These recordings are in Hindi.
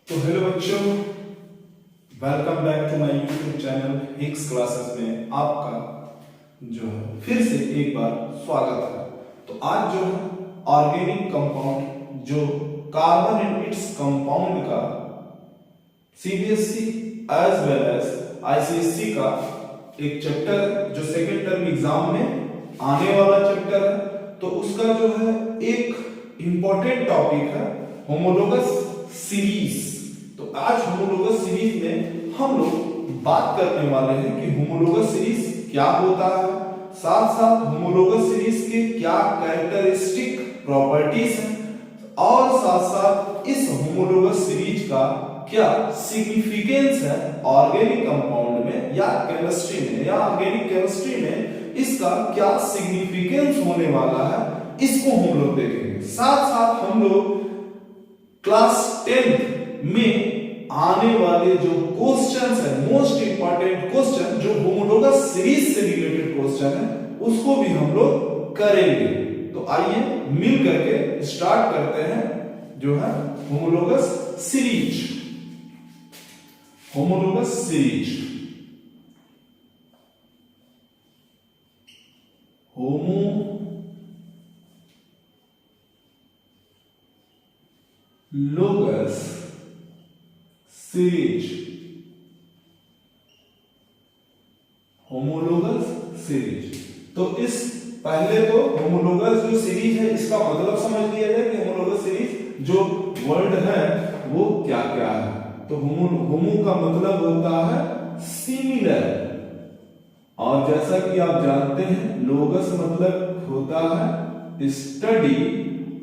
तो हेलो बच्चों, welcome back to my YouTube channel Hicks classes में आपका जो है फिर से एक बार स्वागत है। तो आज जो है ऑर्गेनिक कंपाउंड जो कार्बन एंड इट्स कंपाउंड का CBSE as well as ICSE का एक चैप्टर है जो सेकेंड टर्म एग्जाम में आने वाला चैप्टर है। तो उसका जो है एक इंपॉर्टेंट टॉपिक है होमोलोगस सीरीज। तो आज होमोलोगस सीरीज में हम लोग बात करने वाले हैं कि होमोलोगस सीरीज क्या होता है, साथ साथ होमोलोगस सीरीज के क्या कैरेक्टरिस्टिक प्रॉपर्टीज हैं और साथ साथ इस होमोलोगस सीरीज का क्या सिग्निफिकेंस है ऑर्गेनिक कंपाउंड में या केमिस्ट्री में या ऑर्गेनिक केमिस्ट्री में इसका क्या सिग्निफिकेंस होने वाला है, इसको हम लोग देखेंगे। साथ साथ हम लोग क्लास 10th में आने वाले जो क्वेश्चंस है, मोस्ट इंपॉर्टेंट क्वेश्चन जो होमोलोगस सीरीज से रिलेटेड क्वेश्चन है, उसको भी हम लोग करेंगे। तो आइए मिल करके स्टार्ट करते हैं जो है homologous series. Homologous series, homologous series, homologous series. तो इस पहले तो होमोलोगस जो सीरीज है इसका मतलब समझ लिया जाए कि होमोलोगस सीरीज जो वर्ड है वो क्या क्या है। तो होमो का मतलब होता है सिमिलर, और जैसा कि आप जानते हैं लोगस मतलब होता है स्टडी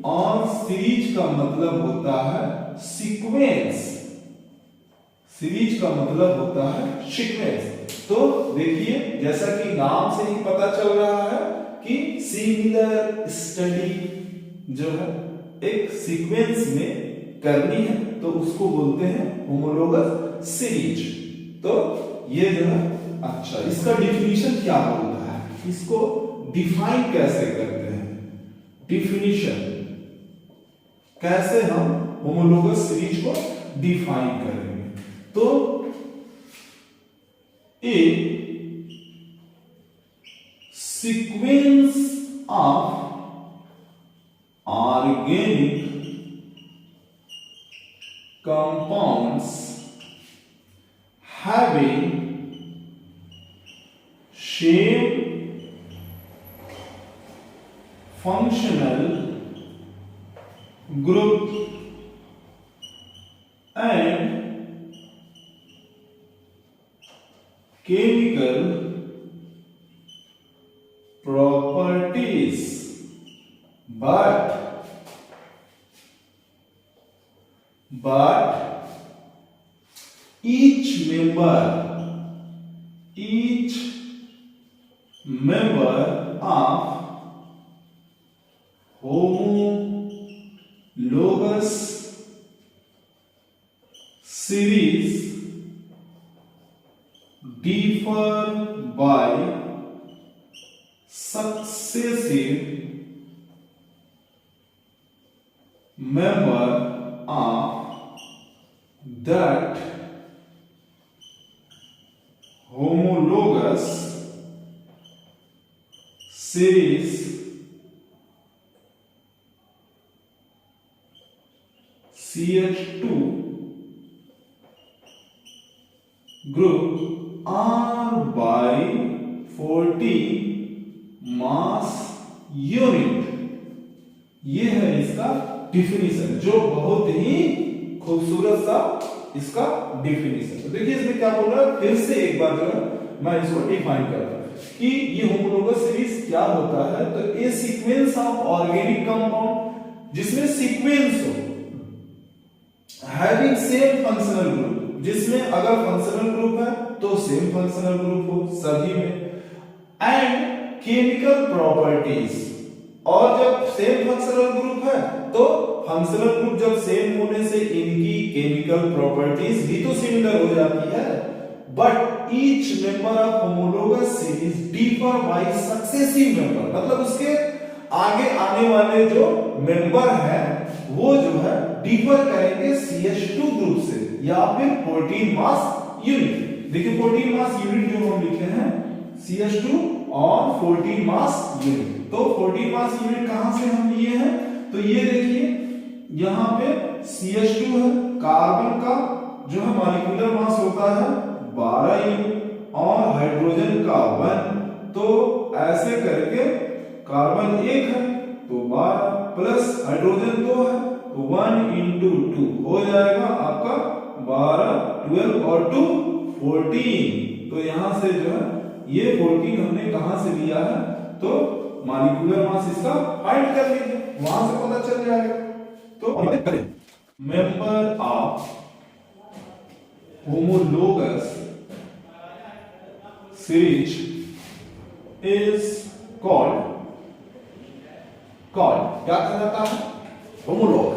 और सीरीज का मतलब होता है सीक्वेंस। सीरीज का मतलब होता है सीक्वेंस। तो देखिए जैसा कि नाम से ही पता चल रहा है कि सिमिलर स्टडी जो है एक सीक्वेंस में करनी है तो उसको बोलते हैं होमोलोगस सीरीज। तो ये जो है अच्छा, इसका डिफिनीशन क्या बोलता है, इसको डिफाइन कैसे करते हैं, डिफिनीशन कैसे हम होमोलोगस सीरीज को डिफाइन करेंगे। तो a sequence of organic compounds having same functional group and chemical properties, but each member of homologous series differ by successive member of that homologous series CH2 group are by 40 mass unit। ये है इसका डिफिनीशन जो बहुत ही खूबसूरत सा इसका डिफिनीशन। तो देखिए इसमें क्या बोल रहा है, फिर से एक बार जो है मैं इसको डिफाइन कर रहा हूं कि ये होमोलोगस सीरीज क्या होता है। तो a sequence of organic compound जिसमें सीक्वेंस हो, हैविंग सेम फंक्शनल ग्रुप, जिसमें अगर फंक्शनल ग्रुप है तो सेम फंक्शनल ग्रुप हो सभी में, एंड केमिकल प्रॉपर्टीज, और जब सेम फंक्शनल ग्रुप है तो फंक्शनल ग्रुप जब सेम होने से इनकी केमिकल प्रॉपर्टीज भी तो सिमिलर हो जाती है। But each member of homologous series differ by successive member, मतलब उसके आगे आने वाले जो मेंबर हैं वो जो है डिफर करेंगे CH2 ग्रुप से। या फिर प्रोटीन मास यूनिट। देखिए प्रोटीन मास यूनिट जो हम लिखे हैं CH2 और 14 मास यूनिट। तो 14 मास यूनिट कहां से हम लिए हैं, तो ये देखिए यहां पे CH2 है, कार्बन का जो है मॉलिक्यूलर मास होता है 12 और हाइड्रोजन का 1, तो ऐसे करके कार्बन 1 है तो 12 प्लस हाइड्रोजन 2 है तो 1 into 2 हो जाएगा आपका 12, 12 और 2 14। तो यहां से जो है ये 14 हमने कहां से लिया है, तो मॉलिक्यूलर मास इसका फाइंड कर लीजिए, वहां से पता चल जाएगा। तो करें member of homologous series is called क्या कहा जाता है, होमोलॉग।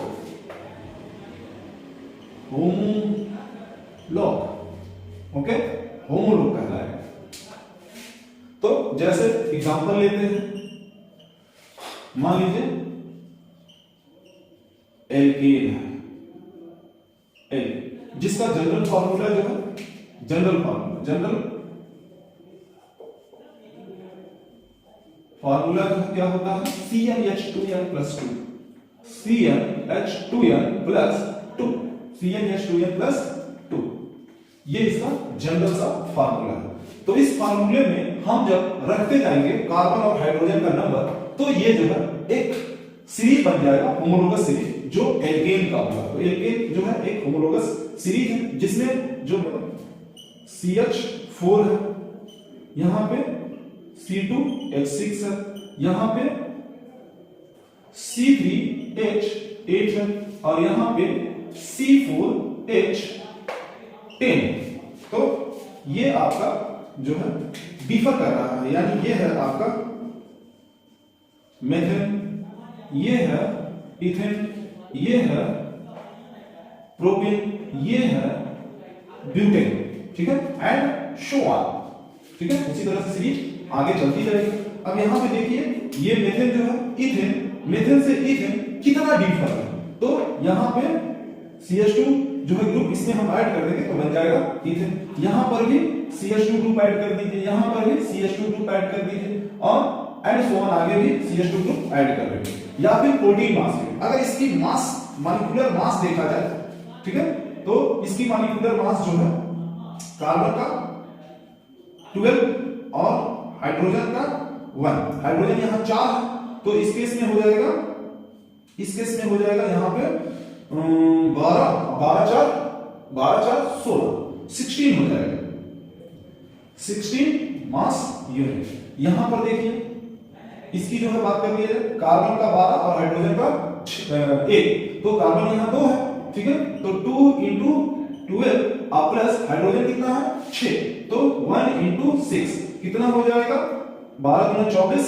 ओके, होमोलॉग कहलाएगा। तो जैसे एग्जांपल लेते हैं, मान लीजिए एल्केन है, जिसका जनरल फॉर्मूला जो है जनरल फॉर्मूला क्या होता है CnH2n + 2, CnH2n + 2, CnH2n + 2, ये इसका जनरल सा फार्मूला है। तो इस फार्मूले में हम जब रखते जाएंगे कार्बन और हाइड्रोजन का नंबर, तो ये जो है एक सीरीज बन जाएगा, होमोलोगस सीरीज, जो एल्केन का होगा। तो एल्केन जो है एक होमोलोगस सीरीज है जिसमें जो CH4 है, यहां पे C2H6 है, यहां पे C3H8 है और यहां पे C4H10। तो ये आपका जो है डिफर कर रहा है, यानी ये है आपका मेथेन, ये है इथेन, ये है प्रोपेन, ये है ब्यूटेन, ठीक है, एंड सो ऑन। ठीक है, उसी तरह से सीरीज आगे चलती जाएगी। अब यहां पे देखिए ये मेथेन जो है इथेन, मेथेन से इथेन कितना डिफर है, तो यहां पे CH2 जो है ग्रुप इसमें हम ऐड कर देंगे तो बन जाएगा इथेन। यहां पर भी CH2 ग्रुप ऐड कर दीजिए, यहां पर भी CH2 ग्रुप ऐड कर दीजिए और एंड सो ऑन आगे भी CH2 ग्रुप ऐड कर देंगे। या फिर प्रोटीन मास, अगर इसकी मास मॉलिक्यूलर मास देखा जाए, ठीक है, तो इसकी मॉलिक्यूलर मास जो है कार्बन का 12 और हाइड्रोजन का 1, हाइड्रोजन यहां 4 है तो इस केस में हो जाएगा, यहां पे 12 4 16 16 हो जाएगा, 16 मास यूनिट। यहां पर देखिए इसकी जो है बात कर लिए कार्बन का 12 और हाइड्रोजन का 1, तो कार्बन यहां 2 है, ठीक है, तो 2 into 12 और प्लस हाइड्रोजन कितना है 6, तो 1 into 6 कितना हो जाएगा 12 गुना 24,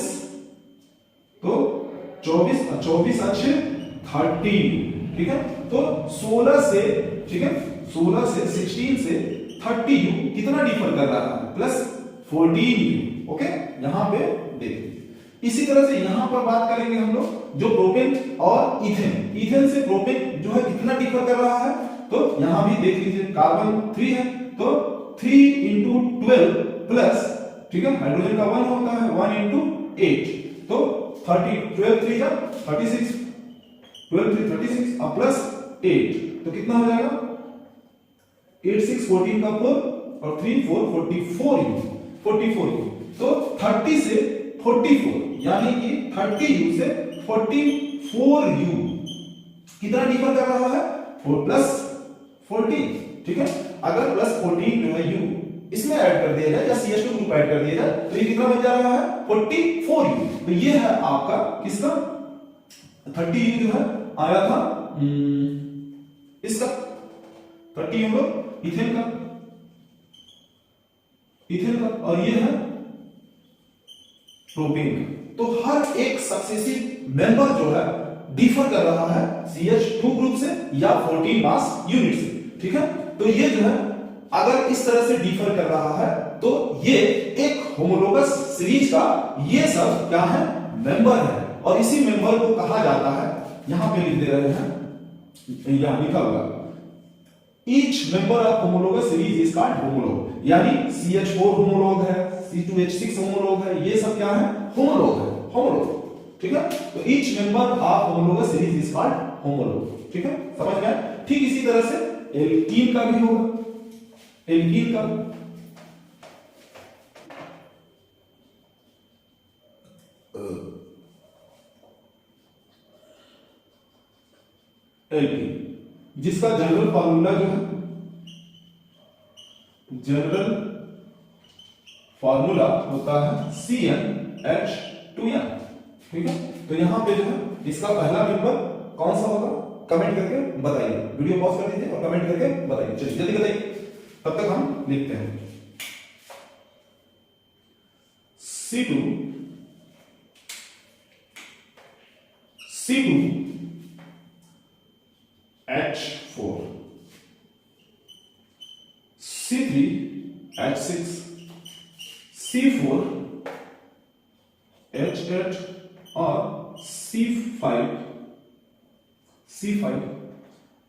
तो 24 अच्छे 30, ठीक है, तो 16 से, ठीक है, 16 से 16 से 30U कितना डिफर कर रहा है, प्लस 14U। ओके, यहां पे देखिए इसी तरह से यहां पर बात करेंगे हम लोग जो प्रोपेन और इथेन से प्रोपेन जो है कितना डिफर कर रहा है, तो यहां भी देख लीजिए कार्बन 3 है तो 3 into 12 प्लस, ठीक है, हाइड्रोजन का 1 होता है 1 into 8, तो 30, 12 3 जा 36, 12 3 36 और प्लस 8 तो कितना हो जाएगा 8 6 14 का 4 और 3 4 44U, तो 30 से 44 यानी कि 30U से 44U कितना डिफर कर रहा है 4 प्लस 14, ठीक है, अगर प्लस 14 जो है U इसमें ऐड कर दिया जाए या CH2 ग्रुप ऐड कर दिया जाए तो ये कितना बन जा रहा है 44U। तो ये है आपका किसका 30U जो है आया था इसका 30U इथेन का, और ये है प्रोपेन का। तो हर एक सक्सेसिव मेंबर जो है डिफर कर रहा है CH2 ग्रुप से या 14 मास यूनिट से, ठीक है। तो ये जो है अगर इस तरह से डिफर कर रहा है तो ये एक होमोलोगस सीरीज का ये सब क्या है मेंबर है, और इसी मेंबर को कहा जाता है, यहां पे लिख दे रहे हैं, यहां लिखा होगा each member of homologous series is called homolog, यानी CH4 homolog है, C2H6 homolog है, ये सब क्या है? homolog है, homolog, ठीक है? तो each member of homologous series is called homolog, ठीक है? समझ गए? ठीक इसी तरह से एल्कीन का भी होगा, एल्कीन का एल्कीन, जिसका जनरल फार्मूला जो है, जनरल फार्मूला होता है CnH2n, ठीक है? तो यहां पे जो है इसका पहला मेंबर कौन सा होगा? कमेंट करके बताइए, वीडियो पॉज कर दीजिए और कमेंट करके बताइए। चलिए जल्दी बताइए, तब तक हम लिखते हैं C2 H4 C3 H6 C4 H8 और C5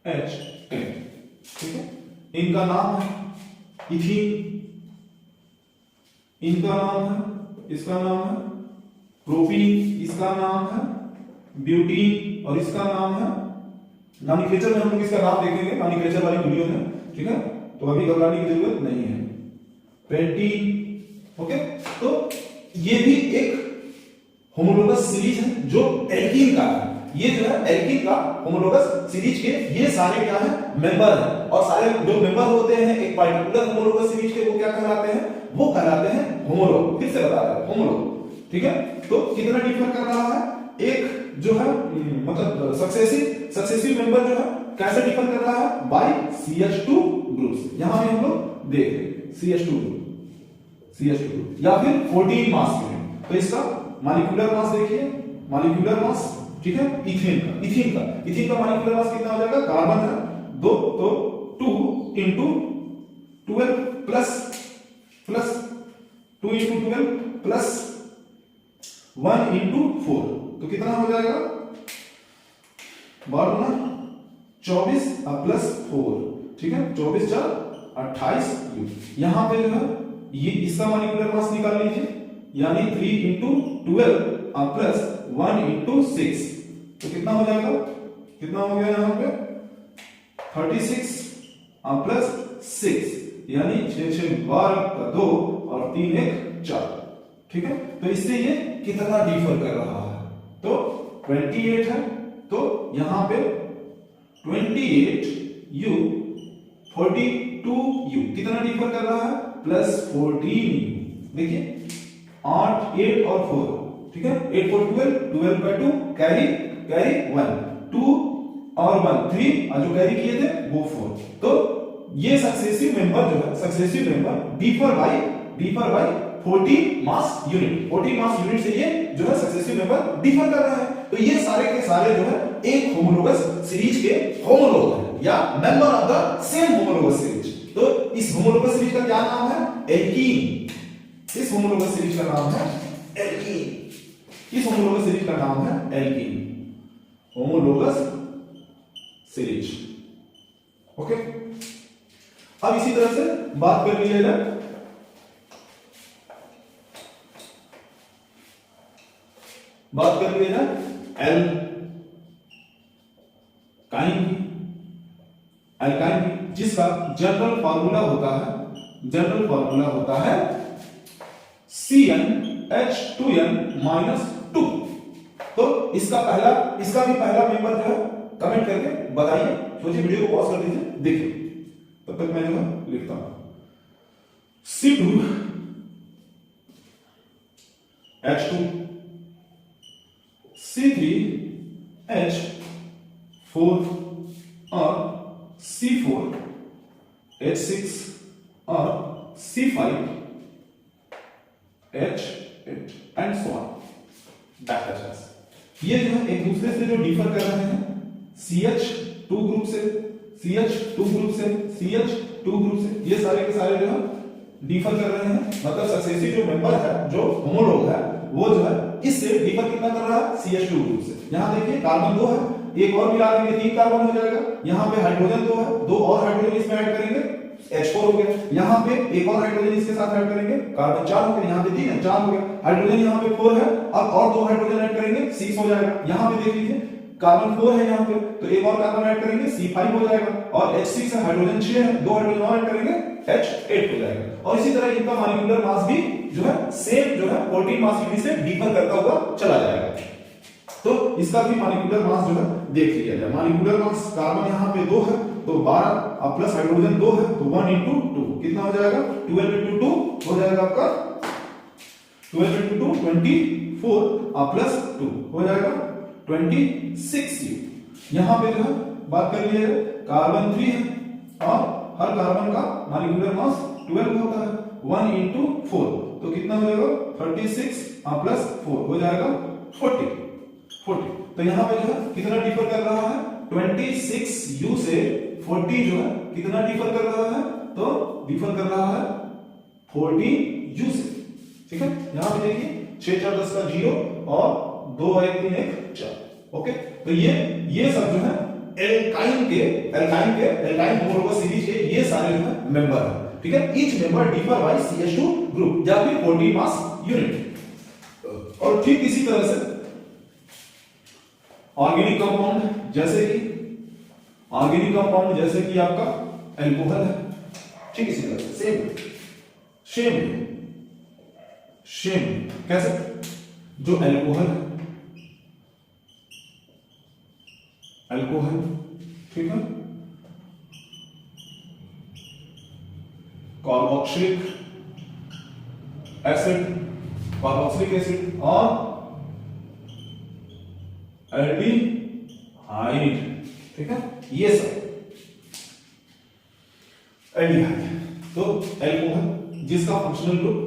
H10, ठीक है? इनका नाम है इथीन, इनका नाम है, इसका नाम है प्रोपीन, इसका नाम है ब्यूटीन और इसका नाम है, नॉमेनक्लेचर में हम लोग इसका नाम देखेंगे नॉमेनक्लेचर वाली वीडियो में, ठीक है? तो अभी घबराने की जरूरत नहीं है, पेंटीन, ओके? तो ये भी एक होमोलोगस सीरीज है जो एल्कीन का है, ये जो है एल्कीन का होमोलोगस सीरीज के ये सारे क्या है? मेंबर हैं, और सारे जो मेंबर होते हैं एक पार्टिकुलर होमोलोगस सीरीज के वो क्या कहलाते हैं? वो कहलाते हैं होमोलोग। फिर से बता रहा हूं, होमोलोग, ठीक है? तो कितना डिफर कर रहा है? एक जो है मतलब सक्सेसिव मेंबर जो है कैसे डिफर कर रहा है? By CH2 groups. यहां में हम लोग देख रहे हैं CH2 ग्रुप या फिर 14 मास यूनिट। तो इसका मॉलिक्यूलर मास देखिए, मॉलिक्यूलर मास, ठीक है? इथीन का मॉलिक्यूलर मास कितना हो जाएगा? कार्बन है 2, तो 2 into 12 plus 2 into 12 plus 1 into 4, तो कितना हो जाएगा? 12 24 प्लस 4, ठीक है? 24 4 28 U। यहां पे जो है ये इसका मॉलिक्यूलर मास निकाल लीजिए, यानी 3 into 12 प्लस 1 into 6, तो कितना हो जाएगा? कितना हो गया यहां पे? 36 प्लस 6, यानी 6 6 12 का 2 और 3 1 4, ठीक है? तो इससे ये कितना डिफर कर रहा है? तो 28 है, तो यहां पे 28 U 42 U कितना डिफर कर रहा है? Plus 14 U। देखिए 8 8 और 4, ठीक है? 8 4 12, 12 by 2 कैरी 1, 2 और 1 3, और जो कैरी किए थे वो 4। तो ये सक्सेसिव मेंबर जो है, successive member differ by 14 mass unit, 14 mass unit से ये जो है सक्सेसिव मेंबर डिफर कर रहा है। तो ये सारे के सारे जो है एक होमोलोगस सीरीज के होमोलोग है या member of the same homologous series. तो इस होमोलोगस सीरीज का क्या नाम है? एल्कीन। इस होमोलोगस सीरीज का नाम है एल्कीन। इस होमोलोगस सीरीज का नाम है एल्कीन, होमोलोगस सीरीज, ओके? अब इसी तरह से बात कर लीजिए जाए एल्काइन की, जिसका जनरल फार्मूला होता है CnH2n -2। तो इसका भी पहला मेंबर जो है कमेंट करके बताइए, सोचिए, वीडियो को पॉज कर दीजिए, देखिए, तब तक मैं जो है लिखता हूं C2 H2 C3 H4 और C4 H6 और C5 H8 and so on back touches. ये जो है एक दूसरे से जो डिफर कर रहे हैं CH2 ग्रुप से, CH2 ग्रुप से, CH2 ग्रुप से, ये सारे के सारे जो है डिफर कर रहे हैं। मतलब सक्सेसिव जो मेंबर है, जो होमोलोग है, वो जो है इससे डिफर कितना कर रहा है? CH2 ग्रुप से। यहां देखिए कार्बन 2 है, एक और मिला देंगे 3 कार्बन हो जाएगा। यहाँ पे हाइड्रोजन 2 है, 2 और हाइड्रोजन इसमें ऐड करेंगे H4 हो गया। यहाँ पे एक और हाइड्रोजन इसके साथ ऐड करेंगे, कार्बन 4 हो गया। यहाँ पे 3 है, 4 हो गया। हाइड्रोजन यहाँ पे 4 है, अब और 2 हाइड्रोजन ऐड करेंगे 6 हो जाएगा। यहाँ पे देख लीजिए कार्बन 4 है यहाँ पे, तो एक और कार्बन ऐड करेंगे C5 हो जाएगा। और H6 है, हाइड्रोजन 6 है, 2 हाइड्रोजन और ऐड करेंगे H8 हो जाएगा। और इसी तरह इनका मॉलिक्यूलर मास भी जो है सेम जो है 14 मास यूनिट से डिफर करता हुआ चला जाएगा। तो इसका भी मॉलिक्यूलर मास जो है देख लिया जाए। मॉलिक्यूलर मास कार्बन यहाँ पे 2 है, तो 12 प्लस हाइड्रोजन 2 है, तो 1 into 2 कितना हो जाएगा? 12 into 2 हो जाएगा आपका 12 into 2 24 प्लस 2 हो जाएगा 26U। यहाँ पे जो है बात कर लिए कार्बन 3 है और हर कार्बन का मॉलिक्यूलर मास 12 होता है। 1 into 4 तो कितना हो जाएगा? 36 प्लस 4 हो जाएगा 40। तो यहाँ पे जो है कितना डिफर कर रहा है? 26U से 40 जो है कितना डिफर कर रहा है? तो डिफर कर रहा है 40U से। ठीक है, यहाँ पे देखिए 6 4 10 का 0 और 2 1 3 1 4। ओके, तो ये सब जो है एल्काइन होमोलोगस सीरीज के ये सारे जो है मेंबर है। ठीक है, each member differ by CH2 group या फिर 14 मास यूनिट। और ठीक इसी तरह से ऑर्गेनिक कंपाउंड जैसे कि आपका अल्कोहल है, ठीक इसी तरह से सेम कैसे? जो अल्कोहल ठीक है, कार्बोक्सिलिक एसिड और एल्डिहाइड। ठीक है, ये सब एल्डिहाइड। तो अल्कोहल जिसका फंक्शनल ग्रुप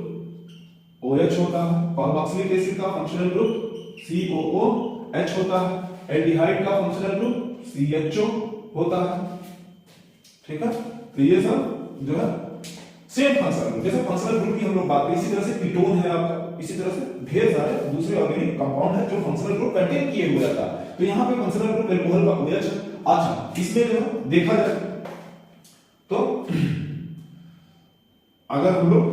OH होता है, कार्बोक्सिलिक एसिड का फंक्शनल ग्रुप COOH होता है, एल्डिहाइड का फंक्शनल ग्रुप CHO होता है। ठीक है, तो ये सब जो है सेम फंक्शनल ग्रुप, जैसे फंक्शनल ग्रुप की हम लोग बात करें, इसी तरह से कीटोन है आपका, इसी तरह से ढेर सारे दूसरे ऑर्गेनिक कंपाउंड है जो फंक्शनल ग्रुप कंटेन किए हुए रहता है। तो यहाँ पे फंक्शनल ग्रुप अल्कोहल का OH है। अच्छा, इसमें जो है देखा जाए तो अगर हम लोग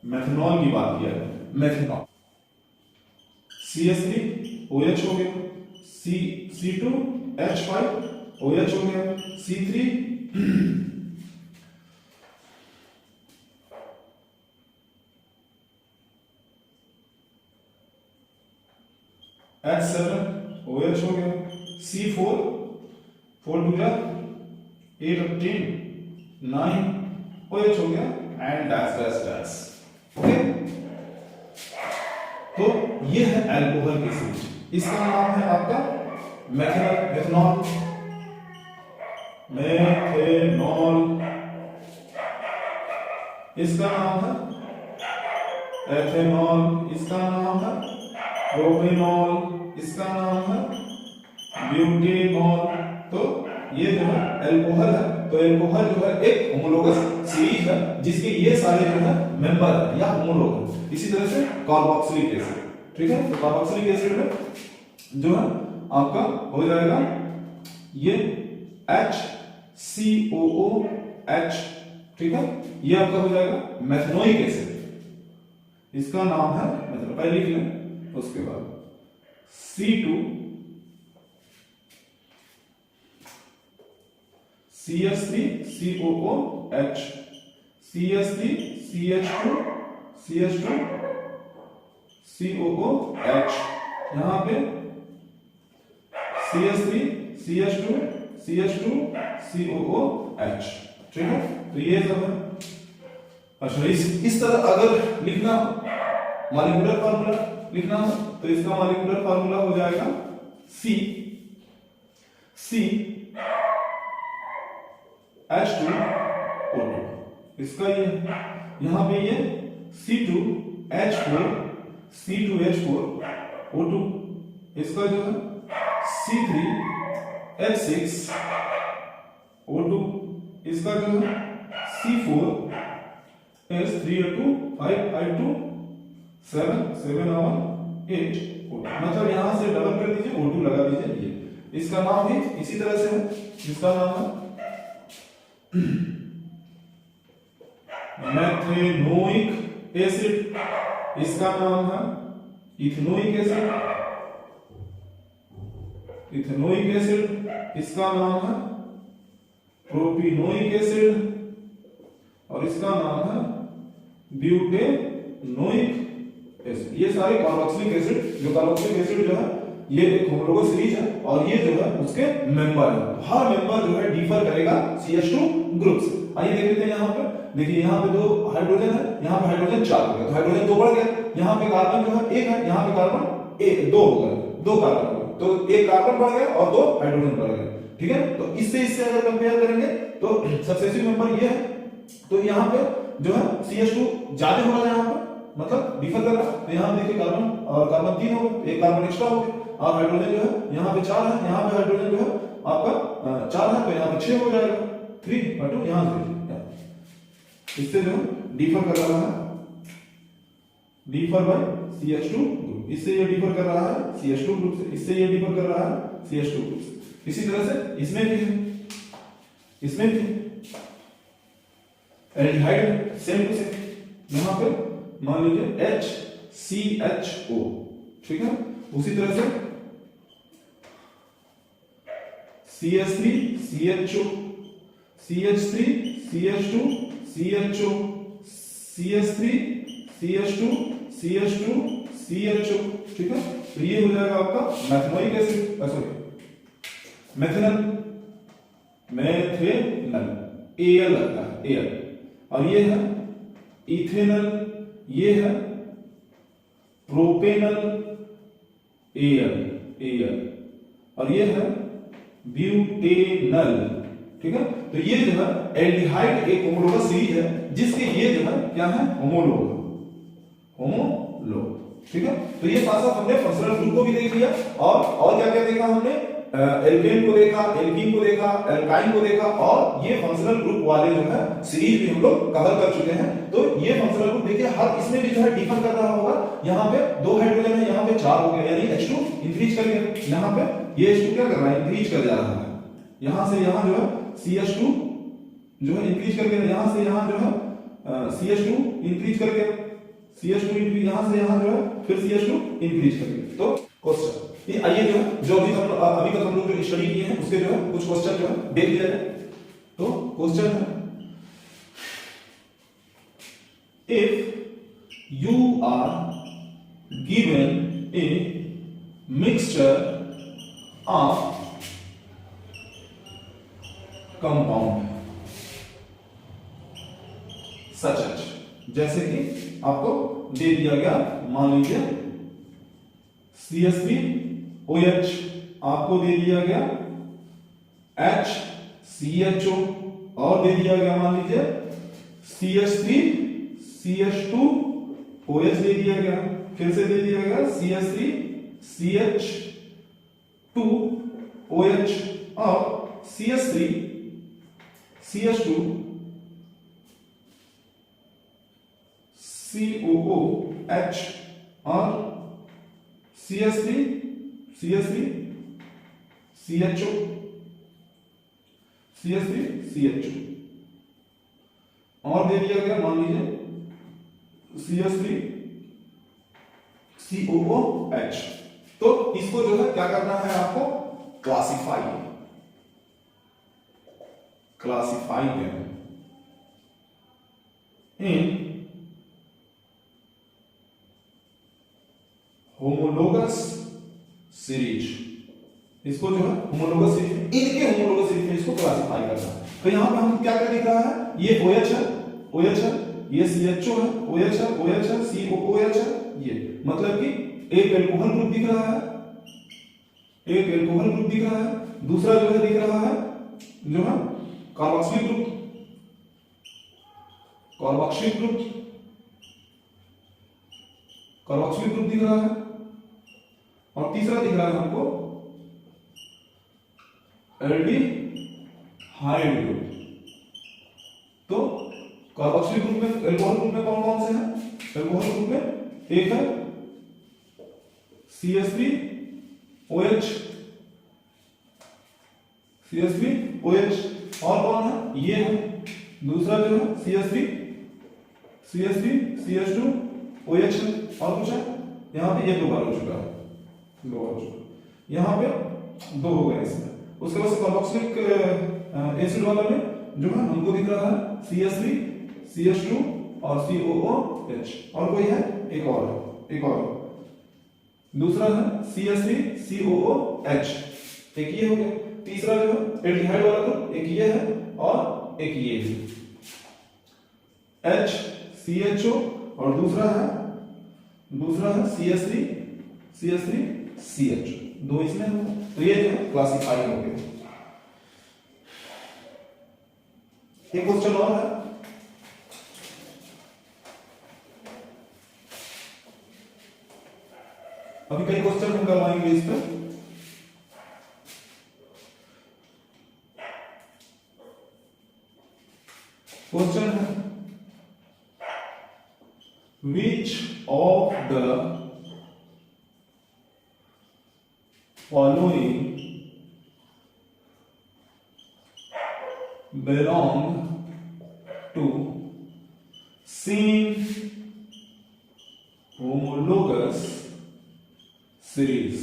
मेथनॉल की बात किया जाए, मेथनॉल CH3OH हो गया, C2H5OH हो गया, C3 H7OH हो गया, C4 4 2 8 और 10 9OH हो गया एंड डैश। ओके, तो ये है अल्कोहल की सीरीज। इसका नाम है आपका मेथनॉल। इसका नाम है एथेनॉल, इसका नाम है प्रोपेनॉल, इसका नाम है ब्यूटेनॉल। तो ये जो है अल्कोहल है। तो अल्कोहल जो है एक होमोलोगस सीरीज है जिसके ये सारे जो है मेंबर है या होमोलोग है। इसी तरह से कार्बोक्सिलिक एसिड, ठीक है, तो कार्बोक्सिलिक एसिड में जो है आपका हो जाएगा ये HCOOH, ठीक है, ये आपका हो जाएगा मेथनोइक एसिड। इसका नाम है, मतलब पहले लिख लें उसके बाद C2 CH3COOH, CH3CH2 CH2COOH, यहां पे CH3CH2CH2COOH, ठीक है। तो ये सब है। अच्छा, इस तरह अगर लिखना मॉलिक्यूलर फार्मूला लिखना हो तो इसका मॉलिक्यूलर फार्मूला हो जाएगा CH2O2। इसका ये यहां पे ये C2H4O2, इसका जो है C3H6O2, इसका जो है C4H3O2 5I2 7 7 और O2, मतलब यहां से डबल कर दीजिए, O2 लगा दीजिए। ये इसका नाम भी इसी तरह से है, इसका नाम है मेथेनोइक एसिड, इसका नाम है इथेनोइक एसिड, इथेनोइक एसिड, इसका नाम है प्रोपिनोइक एसिड, और इसका नाम है ब्यूटेनोइक एसिड। ये सारे कार्बोक्सिलिक एसिड, जो कार्बोक्सिलिक एसिड जो है ये एक होमोलोगस सीरीज है, और ये जो है उसके मेंबर है। हर मेंबर जो है डिफर करेगा CH2 ग्रुप से। आइए देख लेते हैं यहाँ पे। देखिए यहाँ पे 2 हाइड्रोजन है, यहाँ पे हाइड्रोजन 4 हो गया, तो हाइड्रोजन 2 बढ़ गया। यहाँ पे कार्बन जो है 1 है, यहाँ पे कार्बन 2 हो गया, 2 कार्बन हो गया, तो 1 कार्बन बढ़ गया और 2 हाइड्रोजन बढ़ गए। ठीक है, तो इससे अगर कंपेयर करेंगे तो सक्सेसिव मेंबर ये है, तो यहाँ पे जो है CH2 ज्यादा हो रहा है, यहाँ पे मतलब डिफर कर रहा है। तो यहाँ देखिए कार्बन और कार्बन 3 हो गए, 1 कार्बन एक्स्ट्रा हो गया, और हाइड्रोजन जो है यहाँ पे 4 है, यहाँ पे हाइड्रोजन जो है आपका 4 है, तो यहाँ पे 6 हो जाएगा, 3 और 2 यहाँ से इससे जो डिफर कर रहा है, डिफर बाय CH2 ग्रुप, इससे ये डिफर कर रहा है CH2 ग्रुप से, इससे ये डिफर कर रहा है CH2 ग्रुप से। इसी तरह से इसमें भी है, इसमें भी एल्डिहाइड सेम टू सेम, यहाँ पे मान लीजिए HCHO, ठीक है। उसी तरह से CH3 CHO, CH3 CH2 CHO, CH3 CH2 CH2 CHO, ठीक है। तो ये हो जाएगा आपका मैथेनोइक एसिड, सॉरी मेथेनल, मेथेनल Al लगता है Al, और ये है इथेनल, ये है प्रोपेनल Al, और ये है ब्यूटेनल, ठीक है। तो ये जो है एल्डिहाइड एक होमोलोगस सीरीज है, जिसके ये जो है क्या है होमोलोग, होमोलोग, ठीक है। तो ये साथ साथ हमने फंक्शनल ग्रुप को भी देख लिया, और क्या क्या देखा हमने, एल्केन को देखा, एल्कीन को देखा, एल्काइन को देखा, और ये फंक्शनल ग्रुप वाले जो है सीरीज भी हम लोग कवर कर चुके हैं। तो ये फंक्शनल ग्रुप देखिए हर इसमें भी जो है डिफर कर रहा होगा, यहाँ पे 2 हाइड्रोजन है, यहाँ पे 4 हो गया, यानी H2 इंक्रीज कर गया, यहाँ पे ये H2 क्या कर रहा है, इंक्रीज कर जा रहा है, यहां से यहां जो है CH2 जो है इंक्रीज कर गया, यहां से यहां जो है CH2 इंक्रीज कर गया, CH2 इंक्रीज, यहां से यहां जो है फिर CH2 इंक्रीज कर गया। तो क्वेश्चन ये आइए जो है जो अभी तक हम लोग जो स्टडी किए हैं उसके जो है कुछ क्वेश्चन जो है देख लिया जाए। तो क्वेश्चन है, if you are given a mixture of compound such H, जैसे कि आपको दे दिया गया, मान लीजिए CH3OH, आपको दे दिया गया HCHO, और दे दिया गया मान लीजिए CH3CH2OH दे दिया गया, फिर से दे दिया गया CH3CH2OH और CH3CH2COOH और CH3CHO और दे दिया गया मान लीजिए CH3COOH। तो इसको जो है क्या करना है आपको, क्लासिफाई है इन होमोलोगस सीरीज, इसको जो है होमोलोगस सीरीज, इनके होमोलोगस सीरीज में इसको क्लासिफाई करना है। तो यहां पे हम क्या क्या दिख रहा है, ये OH है, ये CHO है, OH है, COOH है, ये मतलब कि एक एल्कोहल ग्रुप दिख रहा है, एक एल्कोहल ग्रुप दिख रहा है, दूसरा जो है दिख रहा है जो है कार्बोक्सिलिक ग्रुप, कार्बोक्सिलिक ग्रुप दिख रहा है, और तीसरा दिख रहा है हमको एल्डिहाइड ग्रुप। तो कार्बोक्सिलिक ग्रुप में, एल्कोहल ग्रुप में कौन कौन से हैं, एल्कोहल ग्रुप में एक है CH3OH, CH3OH। और कौन है? ये है दूसरा जो है CH3CH2OH है। और कुछ है? यहाँ पे ये 2 बार हो चुका है, 2 बार हो चुका, यहाँ पे 2 हो गए इसमें। उसके बाद कार्बोक्सिलिक एसिड वाला में जो है हमको दिख रहा है CH3CH2 और COOH। और कोई है? एक और दूसरा है CH3COOH। एक ये हो गया। तीसरा जो है एल्डिहाइड वाला तो एक ये है और एक ये है HCHO। और दूसरा है CH3CH2। 2 इसमें है। तो ये जो है क्लासिफाई हो गया। एक क्वेश्चन और है। अभी कई क्वेश्चन हम करवाएंगे इस पर। क्वेश्चन है which of the following belong to same homologous series।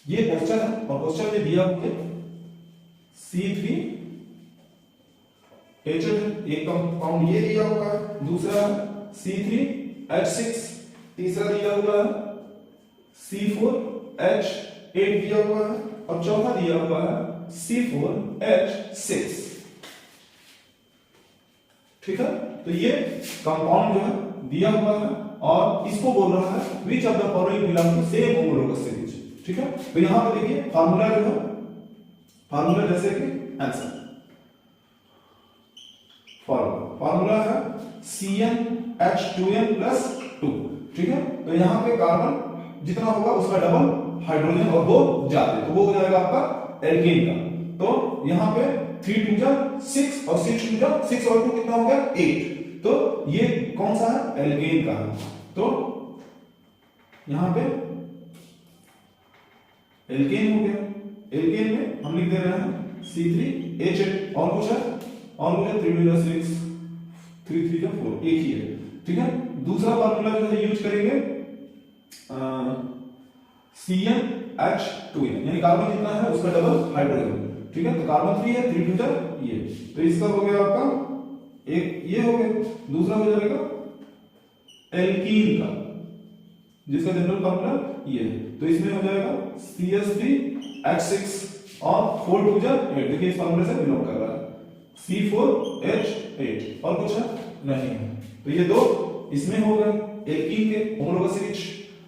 ये क्वेश्चन है और क्वेश्चन में दिया हुआ है C3H, एक कंपाउंड ये दिया हुआ है, दूसरा C3H6, तीसरा दिया हुआ है C4H8 दिया हुआ है और चौथा दिया हुआ है C4H6। ठीक है, तो ये कंपाउंड जो है दिया हुआ है और इसको बोल रहा है which of the following belong to same homologous series। ठीक है, तो यहां पे देखिए फार्मूला जो है, फार्मूला जैसे कि आंसर फार्मूला है CnH2n+2। ठीक है, तो यहां पे कार्बन जितना होगा उसका डबल हाइड्रोजन और 2 जाते, तो वो हो जाएगा आपका एल्केन का। तो यहां पे 3 2 जा 6 और 6 2 जा 6 और 2 कितना हो गया? 8। तो ये कौन सा है? एल्केन का है। तो यहां पे एल्केन हो गया। एल्केन में हम लिख दे रहे हैं C3H8। और कुछ है? और मुझे 3 2 6 3 3 4 एक ही है। ठीक है, दूसरा फार्मूला जो है यूज करेंगे CnH2n, यानी कार्बन जितना है उसका डबल हाइड्रोजन। ठीक है, तो कार्बन 3 है, 3 2 ये, तो इसका हो गया आपका एक ये हो गया। दूसरा हो जाएगा एल्कीन का, जिसका जनरल फार्मूला ये है, तो इसमें हो जाएगा CH3H6 और 4 2 8। देखिए इस फार्मूले से बिलोंग कर रहा है C4H8। और कुछ है? नहीं है। तो ये 2 इसमें हो गए एल्कीन के होमोलोगस सीरीज।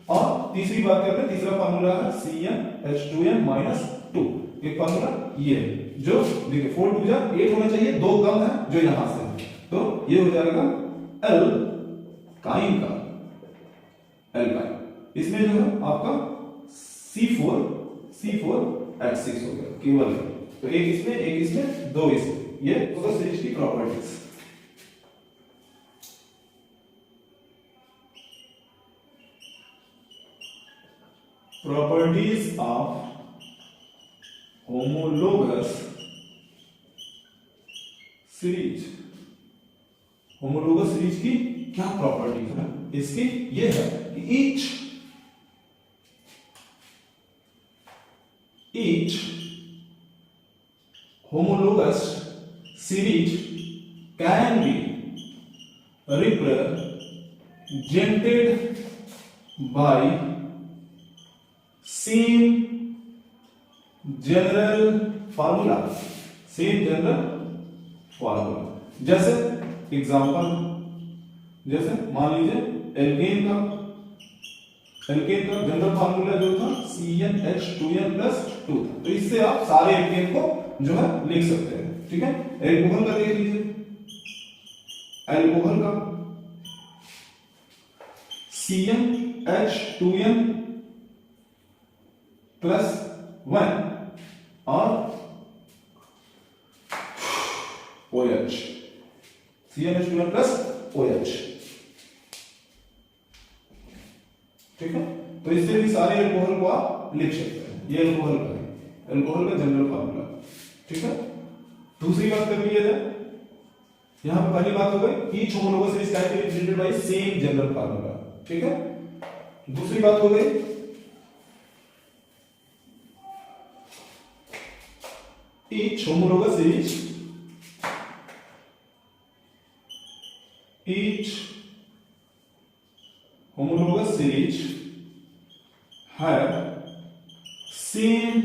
और तीसरी बात करते हैं, तीसरा फार्मूला है CnH2n-2। एक फार्मूला ये है जो देखिए 4 2 8 होना चाहिए, 2 कम है जो यहां से है, तो ये हो जाएगा एल्काइन का, एल्काइन। इसमें जो है आपका C4H6 हो गया केवल। तो एक इसमें 2 इसमें। ये होमोलोगस सीरीज की properties. Properties of homologous series. Homologous series की क्या प्रॉपर्टीज है? इसकी ये है कि each homologous series can be represented by same general formula। जैसे एग्जांपल, जैसे मान लीजिए एल्केन का जनरल फार्मूला जो था CnH2n+2 था, तो इससे आप सारे एल्केन को जो है लिख सकते हैं। ठीक है, एल्कोहल का देख लीजिए, एल्कोहल का CnH2n+1 और OH, CnH2n+OH। ठीक है, तो इससे भी सारे अल्कोहल को आप लिख सकते हैं, ये अल्कोहल का है, अल्कोहल का जनरल फार्मूला। ठीक है, दूसरी बात कर लिया जाए, यहां पर पहली बात हो गई each homologous series can be represented by same general formula. ठीक है, दूसरी बात हो गई each homologous series have same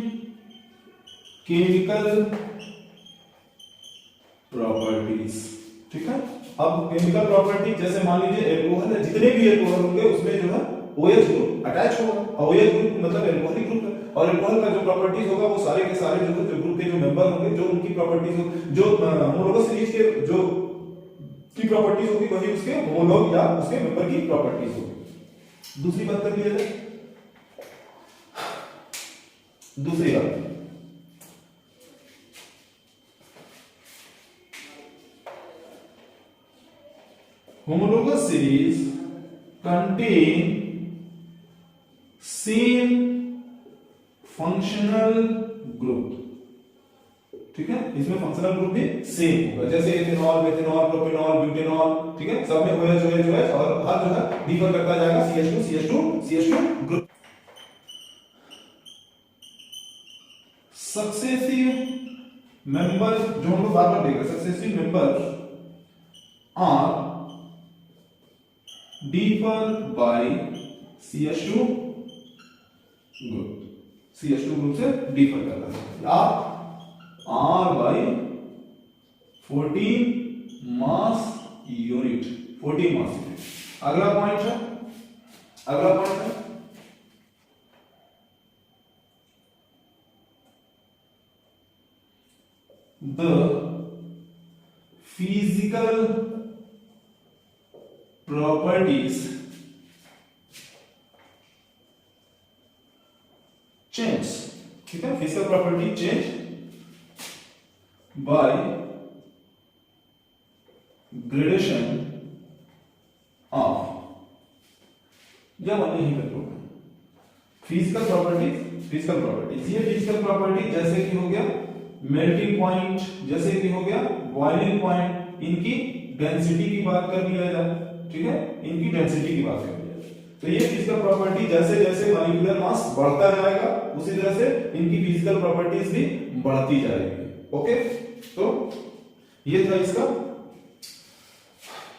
chemical properties। ठीक है, अब केमिकल प्रॉपर्टी जैसे मान लीजिए एल्कोहल है, जितने भी एल्कोहल होंगे उसमें जो है OH ग्रुप अटैच होगा, और OH ग्रुप मतलब एल्कोहलिक ग्रुप है, और एल्कोहल का जो प्रॉपर्टीज होगा वो सारे के सारे जो ग्रुप के जो मेंबर होंगे, जो उनकी प्रॉपर्टीज हो, जो होमोलोगस सीरीज के जो की प्रॉपर्टीज होगी वही उसके होमोलॉग या उसके मेंबर की प्रॉपर्टीज होगी। दूसरी बात कर लिया जाए, दूसरी बात homologous series contain same functional group। ठीक है, इसमें फंक्शनल ग्रुप भी सेम होगा, जैसे एथेनॉल, मेथेनॉल, प्रोपेनॉल, ब्यूटेनॉल। ठीक है, सब में OH और हर जो है डिफर करता जाएगा CH2 ग्रुप। सक्सेसिव मेंबर जो हम लोग बार-बार देख रहे हैं, successive member are differ by CH2 group से डिफर करता है, या R by 14 मास यूनिट। अगला पॉइंट है द फिजिकल properties change। ठीक है, physical property change by gradation of, या वन यही कंट्रोल फिजिकल प्रॉपर्टी। ये फिजिकल प्रॉपर्टी जैसे कि हो गया मेल्टिंग पॉइंट, जैसे कि हो गया बॉइलिंग पॉइंट, इनकी डेंसिटी की बात कर लिया जाए। ठीक है, इनकी डेंसिटी की बात कर लिया जाए तो ये फिजिकल प्रॉपर्टी जैसे जैसे मॉलिक्यूलर मास बढ़ता जाएगा उसी तरह से इनकी फिजिकल प्रॉपर्टीज भी बढ़ती जाएगी। ओके, तो ये था इसका,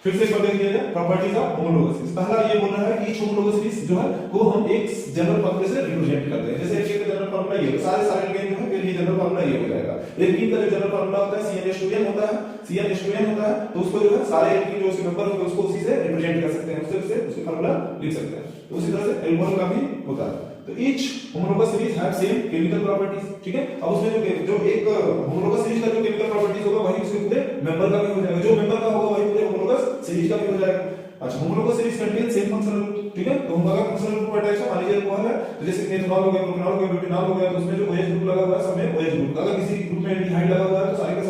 फिर से एक बार देख लिया जाए प्रॉपर्टीज ऑफ होमोलोगस सीरीज। पहला ये बोल रहा है कि ईच होमोलोगस सीरीज जो है वो हम एक जनरल फार्मूला से रिप्रेजेंट करते हैं, जैसे एक का जनरल फार्मूला ये सारे जो है फिर ये जनरल फार्मूला ये हो जाएगा। एल्कीन का जो जनरल फार्मूला होता है CnH2n होता है, तो उसको जो है सारे एल्कीन जो उसके मेंबर होंगे उसको उसी से रिप्रेजेंट कर सकते हैं, उससे फार्मूला लिख सकते हैं। तो उसी तरह से एल्कोहल का भी होता है। तो each homologous series have same chemical properties. ठीक है, अब उसमें जो एक होमोलोगस सीरीज का जो केमिकल प्रॉपर्टीज होगा वही उसके पूरे मेंबर का भी हो जाएगा, जो मेंबर का होगा वही पूरे होमोलोगस सीरीज का भी हो जाएगा। अच्छा, homologous series contain same functional group. ठीक है, तो हम अगर फंक्शनल ग्रुप अटैच है, मान लीजिए अल्कोहल है तो जैसे मेथनॉल हो गया, प्रोपेनॉल हो गया, ब्यूटेनॉल हो गया, तो उसमें जो OH ग्रुप लगा हुआ है सब में OH ग्रुप। अगर किसी ग्रुप में एल्डिहाइड लगा हुआ है तो सारे के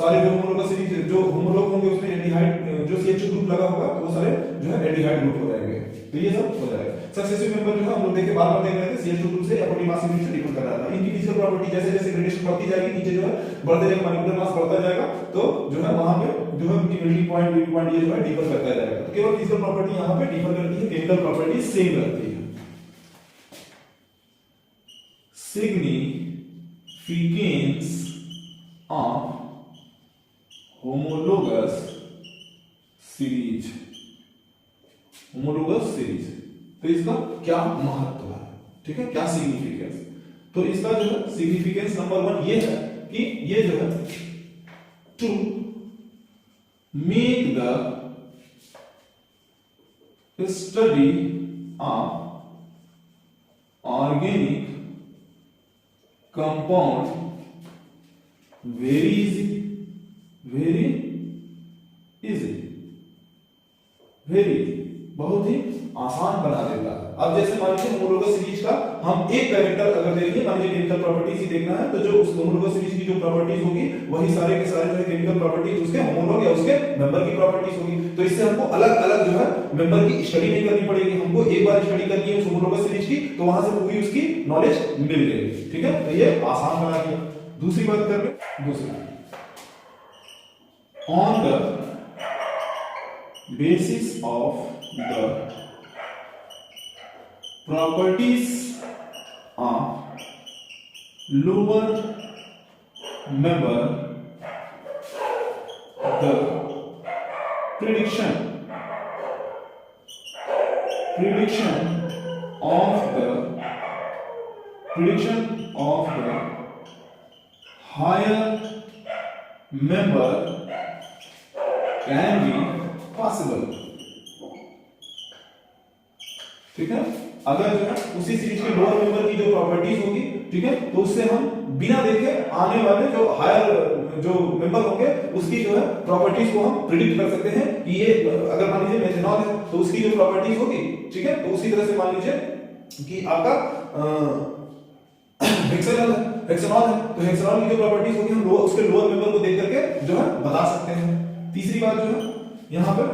सारे जो होमोलोगस सीरीज जो होमोलॉग होंगे उसमें एल्डिहाइड जो CH2 ग्रुप लगा होगा तो वो सारे जो है एल्डिहाइड ग्रुप हो जाएंगे। तो ये सब हो जाएगा। सक्सेसिव मेंबर जो है हम लोग देखे बार-बार देख रहे थे CH2 ग्रुप से अपनी मास यूनिट से डिफर कर रहा था। इनकी फिजिकल प्रॉपर्टी जैसे जैसे ग्रेडेशन बढ़ती जाएगी नीचे जो है बढ़ते जाएगा, मॉलिक्यूलर मास बढ़ता जाएगा, तो जो है वहां पे जो है उनकी मेल्टिंग पॉइंट ये जो है डिफर करता जाएगा। तो केवल फिजिकल प्रॉपर्टी यहां पे डिफर करती है, केमिकल प्रॉपर्टी सेम रहती है। Significance of homologous series. तो इसका क्या महत्व है, ठीक है, क्या सिग्निफिकेंस। तो इसका जो है सिग्निफिकेंस नंबर 1 ये है कि ये जो है to make the study of organic compound very easy, बहुत ही आसान बना देता है। अब जैसे मान लीजिए होमोलोगस सीरीज का हम एक कैरेक्टर अगर देखिए, मान लीजिए केमिकल प्रॉपर्टीज ही देखना है, तो जो उस होमोलोगस सीरीज की जो प्रॉपर्टीज होगी वही सारे के सारे जो है केमिकल प्रॉपर्टीज उसके होमोलॉग या उसके मेंबर की प्रॉपर्टीज होगी। तो इससे हमको अलग अलग जो है मेंबर की स्टडी नहीं करनी पड़ेगी, हमको एक बार स्टडी करनी है उस होमोलोगस सीरीज की, तो वहां से पूरी उसकी नॉलेज मिल गई। ठीक है, तो ये आसान बना दिया। दूसरी बात कर रहे, दूसरी on the basis of the properties of lower member, the prediction of the higher member can be possible। ठीक है, अगर जो है उसी सीरीज के लोअर मेंबर की जो प्रॉपर्टीज होगी, ठीक है, तो उससे हम बिना देखे आने वाले जो हायर जो मेंबर होंगे उसकी जो है प्रॉपर्टीज को हम प्रिडिक्ट कर सकते हैं कि ये अगर मान लीजिए मेथनॉल है तो उसकी जो प्रॉपर्टीज होगी, ठीक है, तो उसी तरह से मान लीजिए कि आपका हेक्सेनॉल है तो हेक्सेनॉल की जो प्रॉपर्टीज होगी हम उसके लोअर मेंबर को देख करके जो है बता सकते हैं। तीसरी बात जो है यहां पर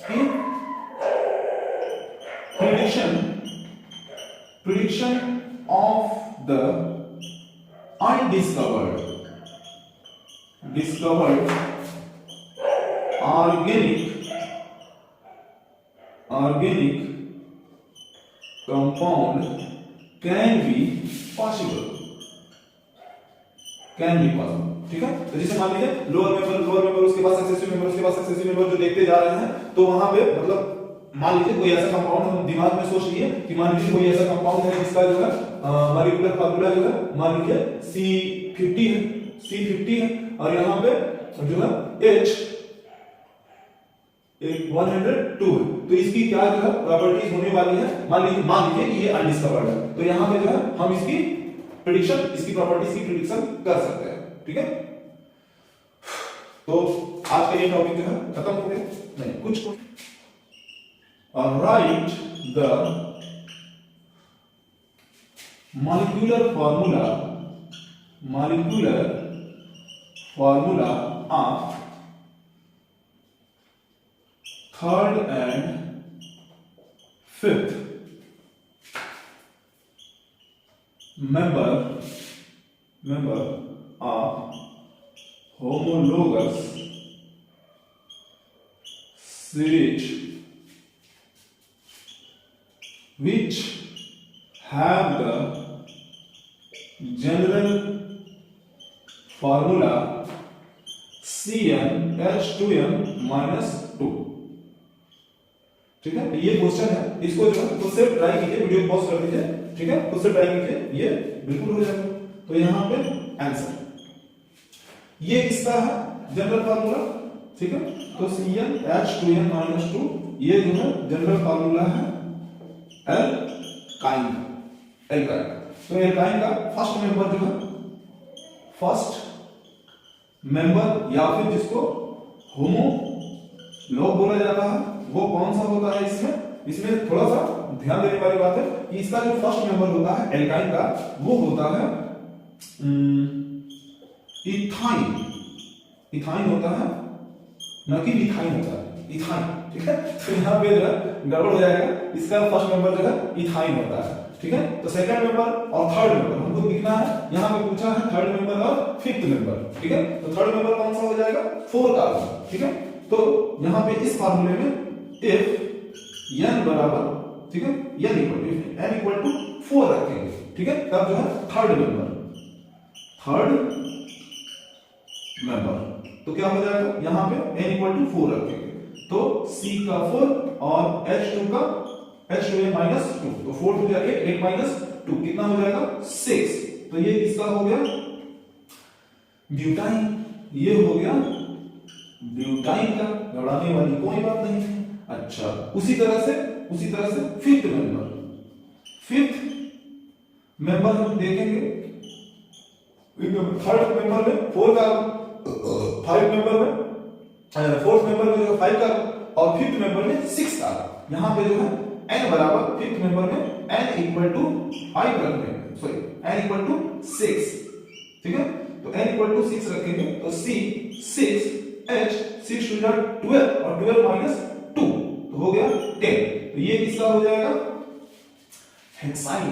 कि prediction of the undiscovered organic compound can be possible। ठीक है, तो जैसे मान लीजिए लोअर मेंबर उसके पास सक्सेसिव मेंबर जो देखते जा रहे हैं, तो वहां पे मतलब मान लीजिए कोई ऐसा कंपाउंड हम दिमाग में सोच लिए कि मान लीजिए कोई ऐसा कंपाउंड है जिसका जो है मॉलिक्यूलर फार्मूला जो है मान लीजिए C50 है और यहाँ पे जो है H 102 है, तो इसकी क्या जो है प्रॉपर्टीज होने वाली है, मान लीजिए कि ये अनडिस्कवर्ड है, तो यहाँ पे जो है हम इसकी प्रॉपर्टीज की प्रेडिक्शन कर सकते हैं। ठीक है, तो आज का ये टॉपिक जो है खत्म हो गया। नहीं, कुछ write the molecular formula of third and fifth member of homologous series which have the general formula CnH2n-2। ठीक है, ये क्वेश्चन है, इसको जो है खुद से ट्राई कीजिए, वीडियो पॉज कर दीजिए, ठीक है, खुद से ट्राई कीजिए, ये बिल्कुल हो जाएगा। तो यहाँ पे आंसर ये किसका है जनरल फार्मूला, ठीक है, तो CnH2n-2 ये जो है जनरल फार्मूला है एल्काइन। तो एल्काइन का फर्स्ट मेंबर या फिर जिसको होमोलॉग बोला जाता है वो कौन सा होता है, इसमें थोड़ा सा ध्यान देने वाली बात है कि इसका जो फर्स्ट मेंबर होता है एल्काइन का वो होता है इथाइन होता है, न कि मिथाइन होता है, इथाइन। ठीक है, तो यहाँ पे जो है गड़बड़ हो जाएगा, इसका फर्स्ट मेंबर जो है इथाइन होता है। ठीक है, तो सेकंड मेंबर और थर्ड मेंबर हमको लिखना है, यहाँ पे पूछा है थर्ड मेंबर और फिफ्थ मेंबर। ठीक है, तो थर्ड मेंबर कौन सा हो जाएगा 4 कार्बन। ठीक है, तो यहाँ पे इस फार्मूले में if n बराबर, ठीक है, n इक्वल टू 4 रखेंगे। ठीक है, तब जो है थर्ड मेंबर तो क्या हो जाएगा, यहाँ पे n इक्वल टू 4 रखेंगे, तो C का 4 और H2n -2, तो 4 टू 8 -2 कितना हो जाएगा 6। तो ये किसका हो गया ब्यूटाइन, ये हो गया ब्यूटाइन का, घबराने वाली कोई बात नहीं है। अच्छा, उसी तरह से फिफ्थ मेंबर हम देखेंगे, थर्ड मेंबर में 4 कार्बन, फोर्थ मेंबर में जो 5 कार्बन और फिफ्थ मेंबर में 6 कार्बन। यहां पे जो है n बराबर फिफ्थ मेंबर में n इक्वल टू 5 रखेंगे, सॉरी n इक्वल टू 6, ठीक है। तो n इक्वल टू 6 रखेंगे तो c 6 h 6 टू जा 12 और 12 माइनस 2 तो हो गया 10। तो ये किसका हो जाएगा, हेक्साइन,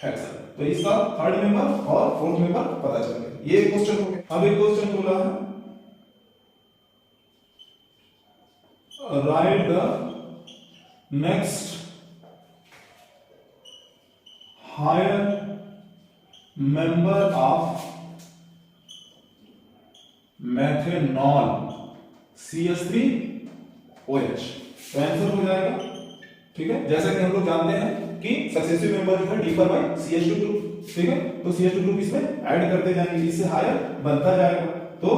हेक्साइन। तो इसका थर्ड मेंबर और फोर्थ मेंबर पता चल गया। ये क्वेश्चन हो गया। अब एक क्वेश्चन बोला है write the next higher member of methanol CH3OH। तो आंसर हो जाएगा, ठीक है। जैसा कि हम लोग जानते हैं कि सक्सेसिव मेंबर जो है डिफर बाय CH2 ग्रुप, ठीक है। तो CH2 ग्रुप इसमें ऐड करते जाएंगे, इससे हायर बनता जाएगा। तो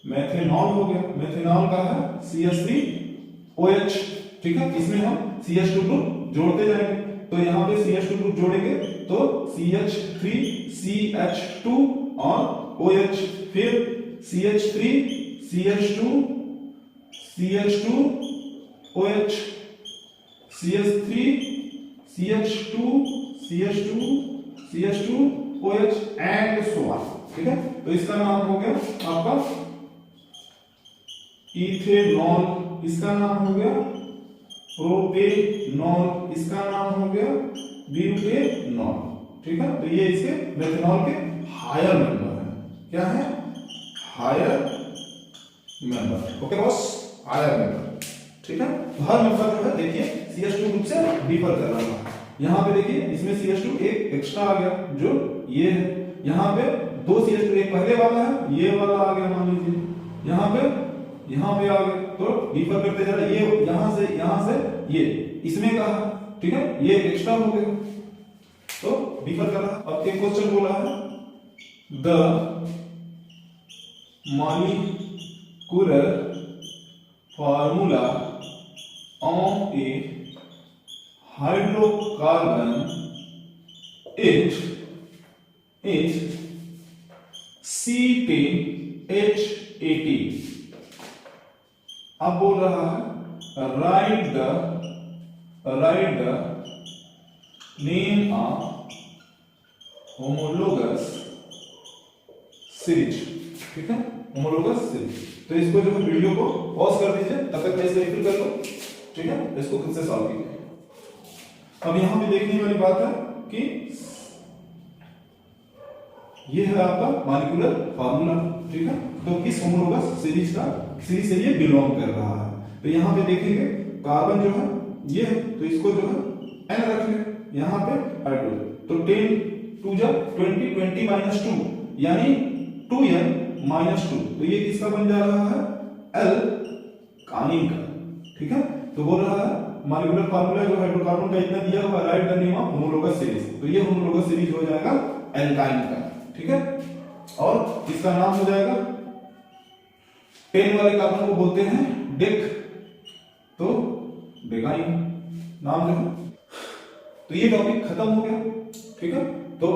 मेथेनॉल हो गया, मेथेनॉल का है CH3OH, ठीक है। इसमें हम CH2 ग्रुप जोड़ते जाएंगे। तो यहाँ पे CH2 ग्रुप जोड़ेंगे तो CH3 CH2 और OH, फिर CH3 CH2 CH2 OH, CH3 CH2 CH2 CH2 OH and so on, ठीक है। तो इसका नाम हो गया आपका इथेनॉल, इसका नाम हो गया प्रोपेनॉल, इसका नाम हो गया ब्यूटेनॉल, ठीक है। तो ये इसके मेथनॉल के हायर मेंबर है। क्या है, higher member. Okay boss, higher member, ठीक है। तो हर मेंबर जो है देखिए CH2 ग्रुप से डिफर कर रहा है। यहाँ पे देखिए इसमें CH2 एक एक्स्ट्रा आ गया जो ये है। यहाँ पे दो CH2, एक पहले वाला है, ये वाला आ गया मान लीजिए, यहाँ पे आ गया। तो डिफर करते जा रहा है, ये यहाँ से ये इसमें का है, ठीक है। ये एक्स्ट्रा हो गया तो डिफर कर रहा है। अब एक क्वेश्चन बोला है the molecular formula of A hydrocarbon is C10H18। अब बोल रहा है write the name of homologous series, ठीक है, होमोलोगस सीरीज। तो इसको जो है वीडियो को पॉज कर दीजिए, तब तक मैं इसको रिफिल कर लो, ठीक है। इसको खुद से सॉल्व कीजिए। अब यहां पे देखने वाली बात है कि ये है आपका मॉलिक्यूलर फार्मूला, ठीक है। तो किस होमोलोगस सीरीज से ये बिलोंग कर रहा है। तो यहाँ पे देखेंगे कार्बन जो है ये है, तो इसको जो है n रख ले, यहाँ पे हाइड्रोजन। तो 10 2 जा 20, 20 माइनस 2 यानी 2n माइनस 2। तो ये किसका बन जा रहा है, एल्काइन का, ठीक है। तो बोल रहा है मॉलिक्यूलर फार्मूला जो हाइड्रोकार्बन का इतना दिया हुआ, right the name of homologous series. तो ये होमोलोगस सीरीज हो जाएगा एल्काइन का, ठीक है। और इसका नाम हो जाएगा, 10 वाले कार्बन को बोलते हैं डेक, तो डेकाइन नाम जो है। तो ये टॉपिक खत्म हो गया, ठीक है। तो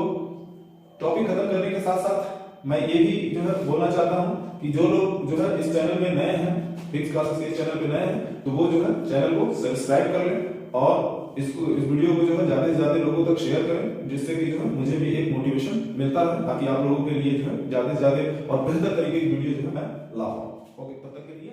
टॉपिक खत्म करने के साथ साथ मैं ये भी जो है बोलना चाहता हूं कि जो लोग जो है इस चैनल में नए हैं, फिक्स क्लासेस के चैनल पे नए हैं, तो वो जो है चैनल को सब्सक्राइब कर लें और इस वीडियो को जो है ज्यादा से ज्यादा लोगों तक शेयर करें, जिससे कि जो है मुझे भी एक मोटिवेशन मिलता है, ताकि आप लोगों के लिए जो है ज्यादा से ज्यादा और बेहतर तरीके की वीडियो जो है मैं ला पाऊं। ओके, तब तक के लिए